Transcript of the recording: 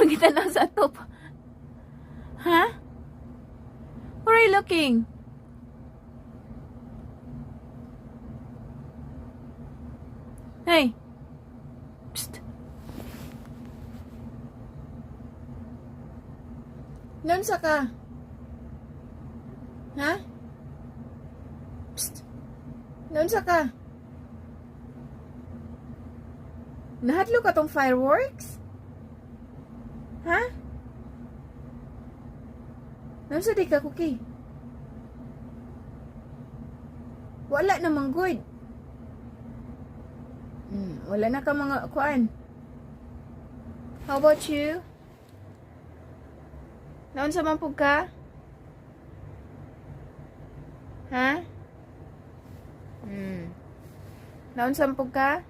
Magitanaw sa top. Huh? Where are you looking? Hey. Psst. Nansa ka? Ha? Psst. Nansa ka? Nahadlo ka tong fireworks? Ha? Nansa di ka, Cookie? Wala namang good. Wala na ka mga kuan. How about you? Naon sa mampug ka? Ha? Naon sa mampug ka?